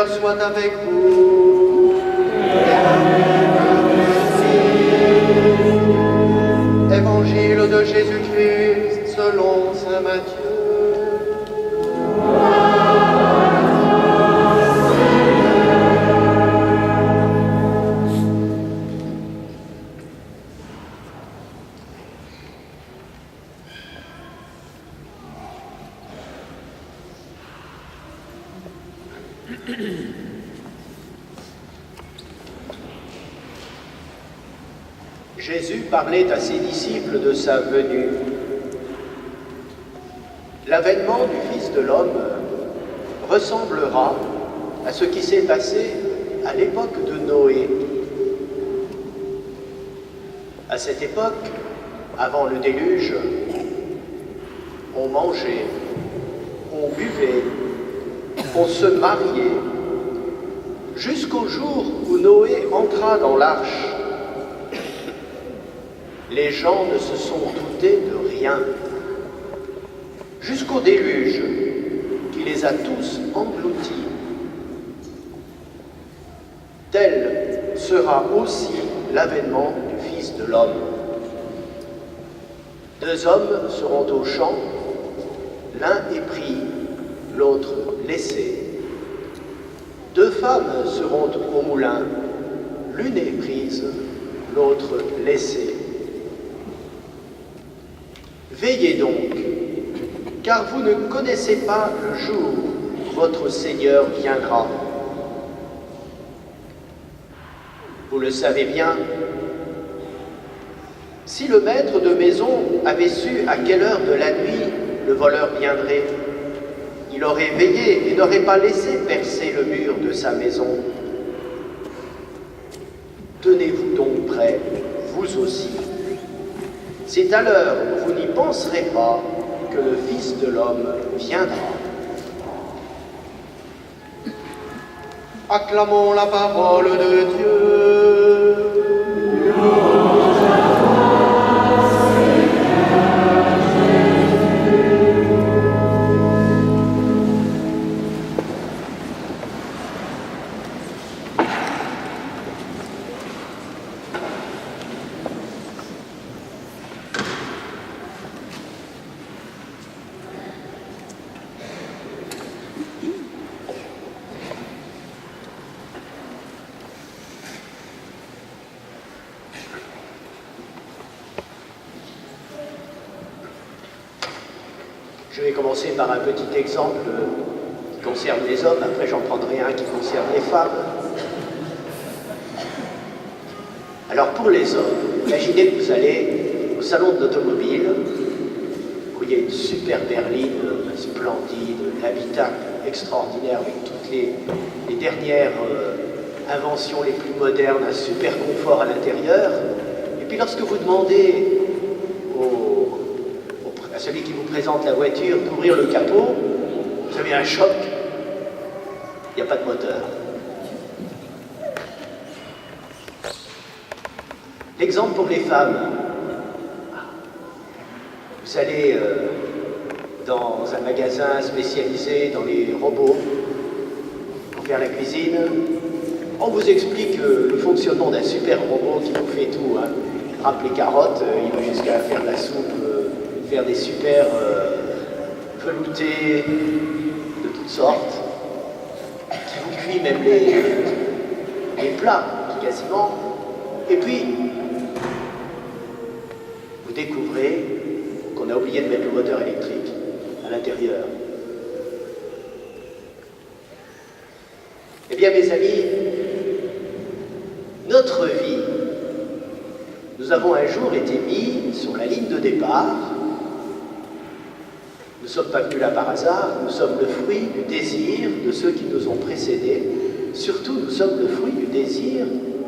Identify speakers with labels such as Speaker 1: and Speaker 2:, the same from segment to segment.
Speaker 1: Seigneur soit avec vous. Évangile de Jésus-Christ selon saint Matthieu.
Speaker 2: Jésus parlait à ses disciples de sa venue. L'avènement du Fils de l'homme ressemblera à ce qui s'est passé à l'époque de Noé. À cette époque, avant le déluge, on mangeait, on buvait, on se mariait, jusqu'au jour où Noé entra dans l'arche. Les gens ne se sont doutés de rien, jusqu'au déluge qui les a tous engloutis. Tel sera aussi l'avènement du Fils de l'homme. 2 hommes seront au champ, l'un est pris, l'autre laissé. 2 femmes seront au moulin, l'une est prise, l'autre laissée. Veillez donc, car vous ne connaissez pas le jour où votre Seigneur viendra. Vous le savez bien, si le maître de maison avait su à quelle heure de la nuit le voleur viendrait, il aurait veillé et n'aurait pas laissé percer le mur de sa maison. Tenez-vous donc prêts, vous aussi. C'est à l'heure où vous n'y penserez pas que le Fils de l'homme viendra.
Speaker 1: Acclamons la parole de Dieu.
Speaker 2: Je vais commencer par un petit exemple qui concerne les hommes, après j'en prendrai un qui concerne les femmes. Alors pour les hommes, imaginez que vous allez au salon de l'automobile, où il y a une super berline splendide, l'habitacle extraordinaire avec toutes les dernières inventions les plus modernes, un super confort à l'intérieur. Et puis lorsque vous demandez à celui qui vous présente la voiture d'ouvrir le capot, vous avez un choc, il n'y a pas de moteur. L'exemple pour les femmes. Vous allez dans un magasin spécialisé dans les robots pour faire la cuisine. On vous explique le fonctionnement d'un super robot qui vous fait tout. Hein. Il râpe les carottes, il va jusqu'à faire de la soupe, faire des super veloutés de toutes sortes, qui vous cuit même les plats, quasiment. Et puis, vous découvrez qu'on a oublié de mettre le moteur électrique à l'intérieur. Eh bien, mes amis, notre vie, nous avons un jour été mis sur la ligne de départ. Nous ne sommes pas venus là par hasard, nous sommes le fruit du désir de ceux qui nous ont précédés. Surtout, nous sommes le fruit du désir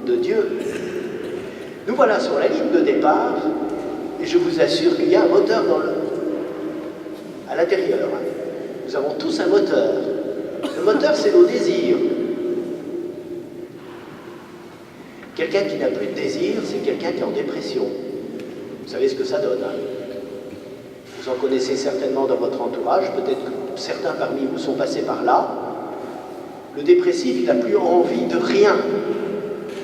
Speaker 2: de Dieu. Nous voilà sur la ligne de départ, et je vous assure qu'il y a un moteur à l'intérieur. Nous avons tous un moteur. Le moteur, c'est nos désirs. Quelqu'un qui n'a plus de désir, c'est quelqu'un qui est en dépression. Vous savez ce que ça donne, hein? Vous en connaissez certainement dans votre entourage, peut-être que certains parmi vous sont passés par là. Le dépressif, il n'a plus envie de rien.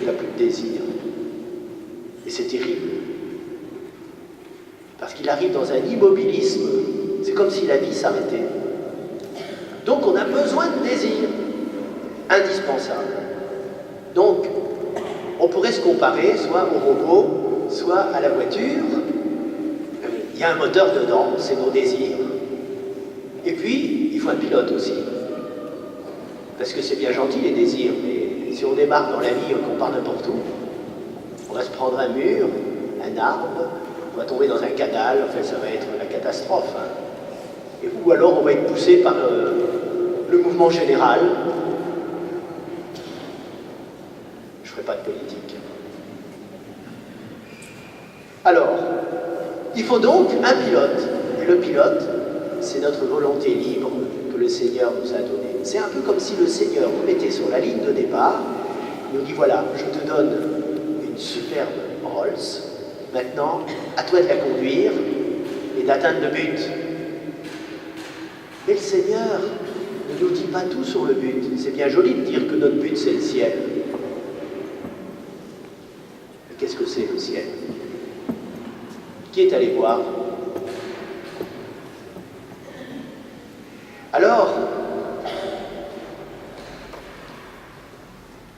Speaker 2: Il n'a plus de désir. Et c'est terrible. Parce qu'il arrive dans un immobilisme, c'est comme si la vie s'arrêtait. Donc on a besoin de désir, indispensable. Donc, on pourrait se comparer soit au robot, soit à la voiture. Il y a un moteur dedans, c'est nos désirs. Et puis, il faut un pilote aussi. Parce que c'est bien gentil les désirs, mais si on démarre dans la vie qu'on part n'importe où, on va se prendre un mur, un arbre, on va tomber dans un canal, enfin ça va être la catastrophe. Hein. Ou alors on va être poussé par le mouvement général. Je ne ferai pas de politique. Alors, il faut donc un pilote. Et le pilote, c'est notre volonté libre que le Seigneur nous a donnée. C'est un peu comme si le Seigneur nous mettait sur la ligne de départ, il nous dit voilà, je te donne une superbe Rolls, maintenant, à toi de la conduire et d'atteindre le but. Mais le Seigneur ne nous dit pas tout sur le but. C'est bien joli de dire que notre but c'est le ciel. Mais qu'est-ce que c'est le ciel? Qui est allé voir? Alors,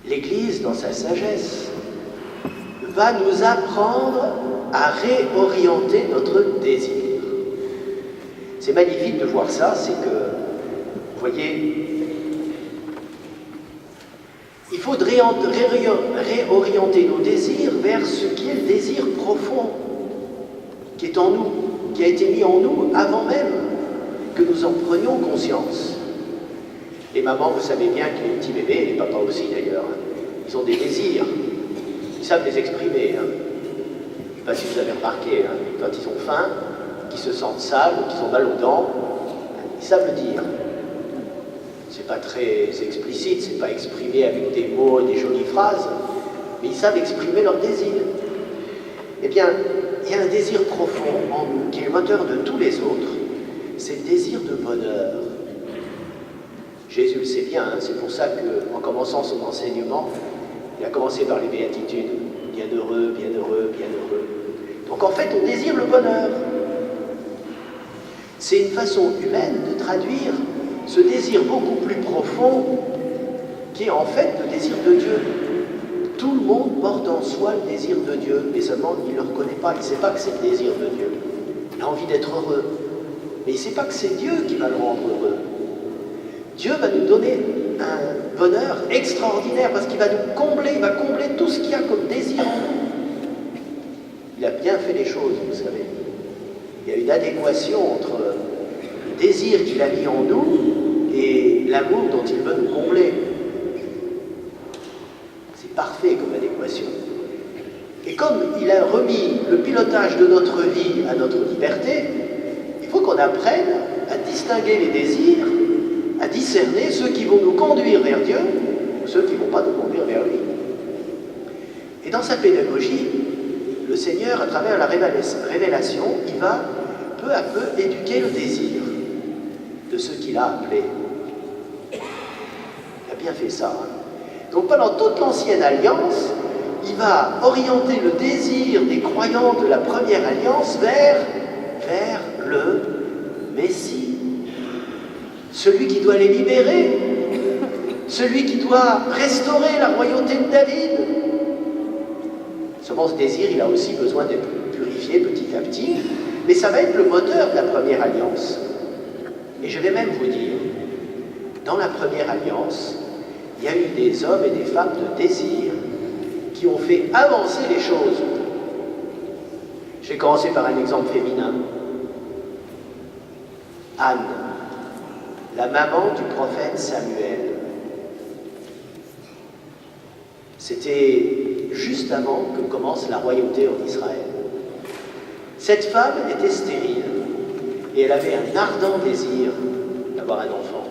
Speaker 2: l'Église, dans sa sagesse, va nous apprendre à réorienter notre désir. C'est magnifique de voir ça, c'est que, vous voyez, il faut réorienter nos désirs vers ce qui est le désir profond, qui est en nous, qui a été mis en nous avant même que nous en prenions conscience. Les mamans, vous savez bien que les petits bébés, et les papas aussi d'ailleurs, ils ont des désirs. Ils savent les exprimer. Hein. Je ne sais pas si vous avez remarqué, hein, quand ils ont faim, qu'ils se sentent sales ou qu'ils ont mal aux dents, ils savent le dire. C'est pas très explicite, c'est pas exprimé avec des mots et des jolies phrases, mais ils savent exprimer leur désir. Eh bien, il y a un désir profond en nous, qui est le moteur de tous les autres, c'est le désir de bonheur. Jésus le sait bien, hein, c'est pour ça qu'en commençant son enseignement, il a commencé par les béatitudes. Bienheureux, bienheureux, bienheureux. Donc en fait, on désire le bonheur. C'est une façon humaine de traduire ce désir beaucoup plus profond qui est en fait le désir de Dieu. Tout le monde porte en soi le désir de Dieu, mais seulement il ne le reconnaît pas, il ne sait pas que c'est le désir de Dieu. Il a envie d'être heureux, mais il ne sait pas que c'est Dieu qui va le rendre heureux. Dieu va nous donner un bonheur extraordinaire parce qu'il va nous combler, il va combler tout ce qu'il y a comme désir en nous. Il a bien fait les choses, vous savez. Il y a une adéquation entre le désir qu'il a mis en nous et l'amour dont il veut nous combler. C'est parfait comme adéquation. Et comme il a remis le pilotage de notre vie à notre liberté, il faut qu'on apprenne à distinguer les désirs, à discerner ceux qui vont nous conduire vers Dieu ou ceux qui ne vont pas nous conduire vers lui. Et dans sa pédagogie, le Seigneur, à travers la révélation, il va peu à peu éduquer le désir de ceux qu'il a appelés. Il a bien fait ça. Hein. Donc pendant toute l'ancienne alliance, il va orienter le désir des croyants de la première alliance vers le Messie. Celui qui doit les libérer, celui qui doit restaurer la royauté de David. Seulement ce désir, il a aussi besoin d'être purifié petit à petit, mais ça va être le moteur de la première alliance. Et je vais même vous dire, dans la première alliance, il y a eu des hommes et des femmes de désir qui ont fait avancer les choses. Je vais commencer par un exemple féminin. Anne, la maman du prophète Samuel. C'était juste avant que commence la royauté en Israël. Cette femme était stérile et elle avait un ardent désir d'avoir un enfant.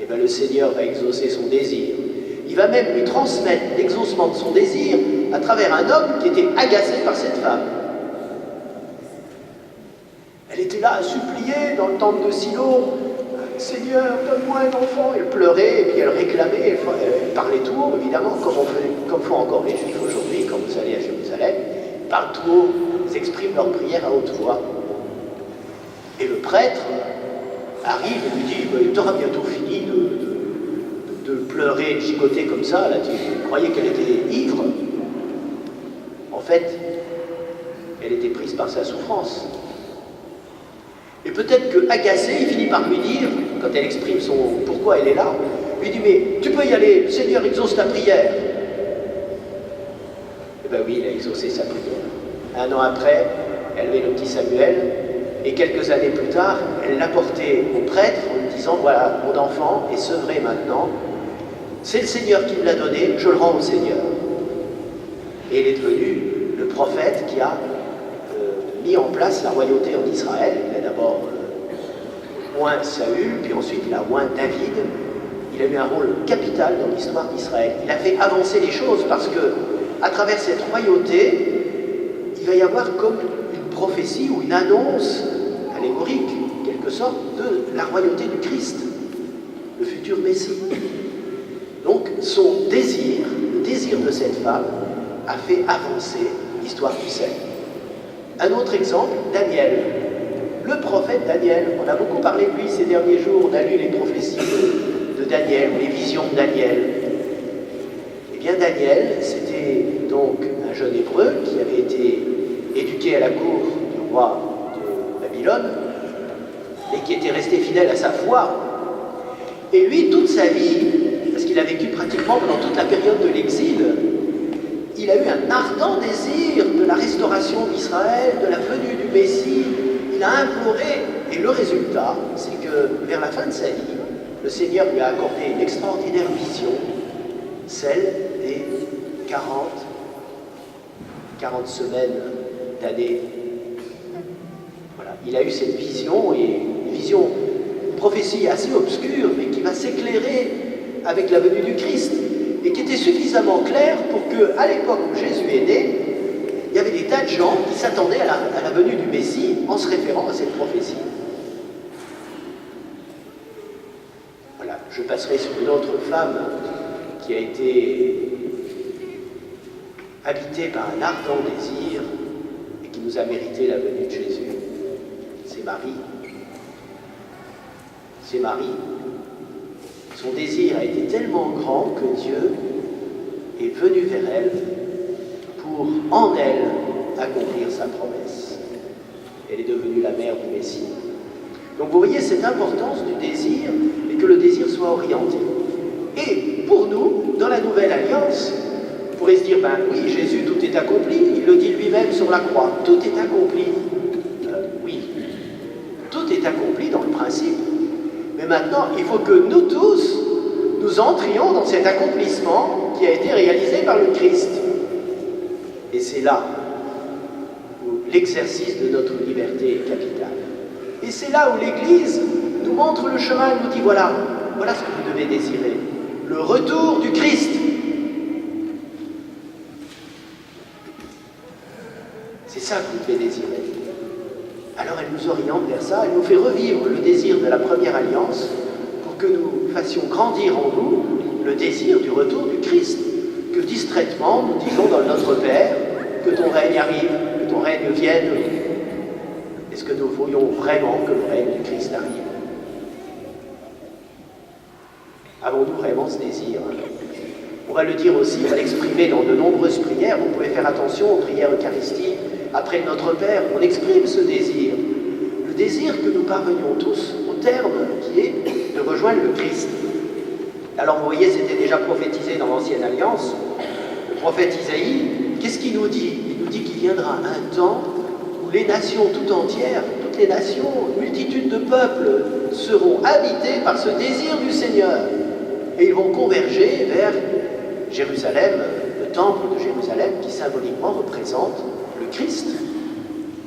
Speaker 2: Et bien le Seigneur va exaucer son désir. Il va même lui transmettre l'exaucement de son désir à travers un homme qui était agacé par cette femme. Elle était là à supplier dans le temple de Silo. Seigneur, donne-moi un enfant. Elle pleurait et puis elle réclamait, elle parlait tout haut, évidemment, comme font encore les Juifs aujourd'hui quand vous allez à Jérusalem. Ils parlent tout haut, ils expriment leur prière à haute voix. Et le prêtre arrive et lui dit, tu auras bientôt fini de pleurer, de chicoter comme ça, là, tu croyais qu'elle était ivre. En fait, elle était prise par sa souffrance. Et peut-être que, agacé, il finit par lui dire, quand elle exprime son pourquoi elle est là, lui dit, mais tu peux y aller, le Seigneur exauce ta prière. Eh bien oui, il a exaucé sa prière. 1 an après, elle avait le petit Samuel, et quelques années plus tard, elle l'apportait au prêtre en lui disant, voilà, mon enfant est sevré maintenant, c'est le Seigneur qui me l'a donné, je le rends au Seigneur. Et elle est devenue le prophète qui a mis en place la royauté en Israël. Il a d'abord oint Saül, puis ensuite il a oint David. Il a eu un rôle capital dans l'histoire d'Israël. Il a fait avancer les choses parce que, à travers cette royauté, il va y avoir comme une prophétie ou une annonce allégorique, en quelque sorte, de la royauté du Christ, le futur Messie. Donc, son désir, le désir de cette femme, a fait avancer l'histoire du salut. Un autre exemple, Daniel. Le prophète Daniel, on a beaucoup parlé de lui ces derniers jours, on a lu les prophéties de Daniel, les visions de Daniel. Eh bien Daniel, c'était donc un jeune hébreu qui avait été éduqué à la cour du roi de Babylone et qui était resté fidèle à sa foi. Et lui, toute sa vie, parce qu'il a vécu pratiquement pendant toute la période de l'exil, il a eu un ardent désir de la restauration d'Israël, de la venue du Messie. Il a imploré, et le résultat, c'est que vers la fin de sa vie, le Seigneur lui a accordé une extraordinaire vision, celle des 40 semaines d'années. Voilà, il a eu cette vision, et une vision, une prophétie assez obscure, mais qui va s'éclairer avec la venue du Christ, et qui était suffisamment claire pour qu'à l'époque où Jésus est né, il y avait des tas de gens qui s'attendaient à la venue du Messie en se référant à cette prophétie. Voilà, je passerai sur une autre femme qui a été habitée par un ardent désir et qui nous a mérité la venue de Jésus. C'est Marie. C'est Marie. Son désir a été tellement grand que Dieu est venu vers elle pour, en elle, accomplir sa promesse. Elle est devenue la mère du Messie. Donc vous voyez cette importance du désir et que le désir soit orienté. Et pour nous, dans la Nouvelle Alliance, on pourrait se dire, ben oui, Jésus, tout est accompli. Il le dit lui-même sur la croix. Tout est accompli. Oui, tout est accompli dans le principe. Mais maintenant, il faut que nous tous, nous entrions dans cet accomplissement qui a été réalisé par le Christ. Et c'est là où l'exercice de notre liberté est capital. Et c'est là où l'Église nous montre le chemin, elle nous dit, voilà ce que vous devez désirer. Le retour du Christ. C'est ça que vous devez désirer. Alors elle nous oriente vers ça, elle nous fait revivre le désir de la première alliance pour que nous fassions grandir en nous le désir du retour du Christ. Que distraitement nous disons dans notre Père que ton règne arrive, que ton règne vienne. Est-ce que nous voyons vraiment que le règne du Christ arrive? Avons-nous vraiment ce désir? On va le dire aussi, on va l'exprimer dans de nombreuses prières. Vous pouvez faire attention aux prières eucharistiques. Après le Notre Père, on exprime ce désir. Le désir que nous parvenions tous au terme qui est de rejoindre le Christ. Alors vous voyez, c'était déjà prophétisé dans l'Ancienne Alliance. Le prophète Isaïe, qu'est-ce qu'il nous dit? Il nous dit qu'il viendra un temps où les nations tout entières, toutes les nations, multitudes de peuples seront habités par ce désir du Seigneur. Et ils vont converger vers Jérusalem, le temple de Jérusalem qui symboliquement représente le Christ.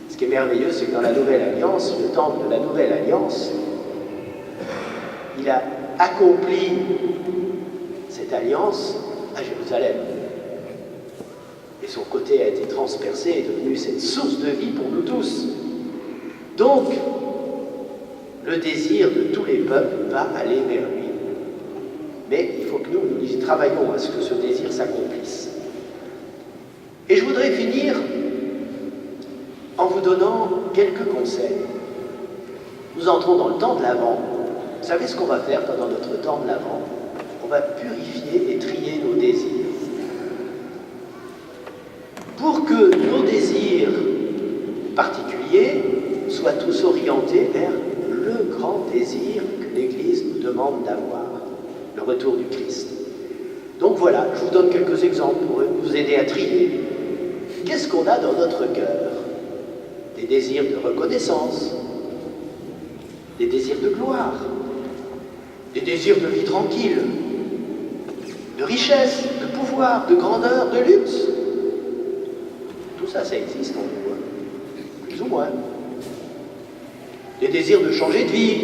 Speaker 2: Ce qui est merveilleux, c'est que dans la Nouvelle Alliance, le temple de la Nouvelle Alliance, il a accompli cette alliance à Jérusalem. Et son côté a été transpercé et est devenu cette source de vie pour nous tous. Donc, le désir de tous les peuples va aller vers lui. Mais il faut que nous y travaillons à ce que ce désir s'accomplisse. Et je voudrais finir en vous donnant quelques conseils. Nous entrons dans le temps de l'Avent. Vous savez ce qu'on va faire pendant notre temps de l'Avent? On va purifier et trier nos désirs. Pour que nos désirs particuliers soient tous orientés vers le grand désir que l'Église nous demande d'avoir, le retour du Christ. Donc voilà, je vous donne quelques exemples pour vous aider à trier. Qu'est-ce qu'on a dans notre cœur? Des désirs de reconnaissance, des désirs de gloire, des désirs de vie tranquille, de richesse, de pouvoir, de grandeur, de luxe. Tout ça, ça existe en nous, plus ou moins. Des désirs de changer de vie,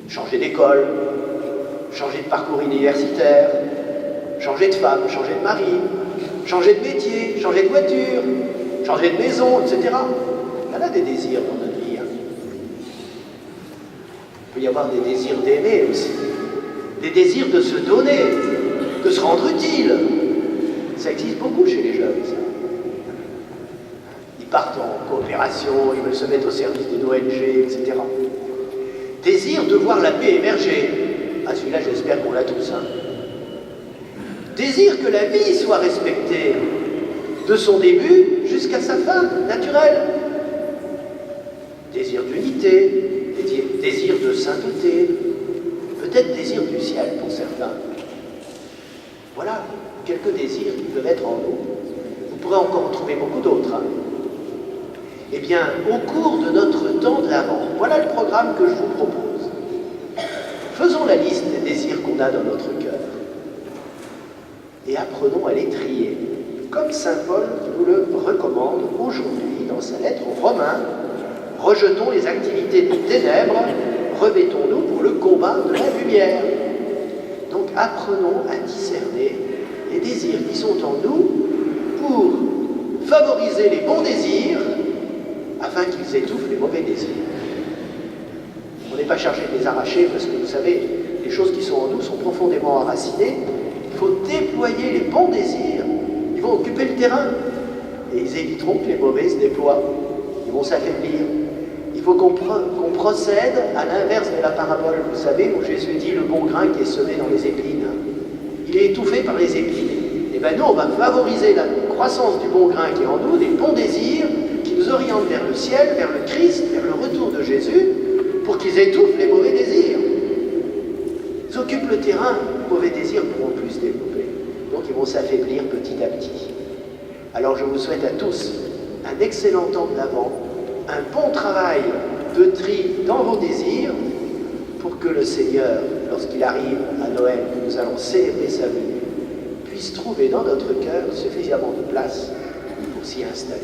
Speaker 2: changer d'école, changer de parcours universitaire, changer de femme, changer de mari, changer de métier, changer de voiture, changer de maison, etc. Il y en a des désirs dans notre vie. Il peut y avoir des désirs d'aimer aussi, des désirs de se donner, de se rendre utile. Ça existe beaucoup chez les jeunes, ça. Ils partent en coopération, ils veulent se mettre au service d'une ONG, etc. Désir de voir la paix émerger. Ah, celui-là, j'espère qu'on l'a tous. Désir que la vie soit respectée, de son début jusqu'à sa fin, naturelle. Désir d'unité, désir de sainteté, peut-être désir du ciel pour certains. Voilà, quelques désirs qui peuvent être en nous. Vous pourrez encore en trouver beaucoup d'autres. Eh bien, au cours de notre temps de l'Avent, voilà le programme que je vous propose. Faisons la liste des désirs qu'on a dans notre cœur et apprenons à les trier, comme saint Paul nous le recommande aujourd'hui dans sa lettre aux Romains. Rejetons les activités des ténèbres, revêtons-nous pour le combat de la lumière. Donc apprenons à discerner les désirs qui sont en nous pour favoriser les bons désirs afin qu'ils étouffent les mauvais désirs. On n'est pas chargé de les arracher parce que vous savez, les choses qui sont en nous sont profondément enracinées. Il faut déployer les bons désirs. Ils vont occuper le terrain et ils éviteront que les mauvais se déploient. Ils vont s'affaiblir. Il faut qu'on procède à l'inverse de la parabole, vous savez, où Jésus dit le bon grain qui est semé dans les épines. Il est étouffé par les épines. Et bien nous, on va favoriser la croissance du bon grain qui est en nous, des bons désirs qui nous orientent vers le ciel, vers le Christ, vers le retour de Jésus, pour qu'ils étouffent les mauvais désirs. Ils occupent le terrain, les mauvais désirs ne pourront plus se développer. Donc ils vont s'affaiblir petit à petit. Alors je vous souhaite à tous un excellent temps de l'Avent, un bon travail de tri dans vos désirs, pour que le Seigneur, lorsqu'il arrive à Noël, que nous allons célébrer sa venue, puisse trouver dans notre cœur suffisamment de place pour s'y installer.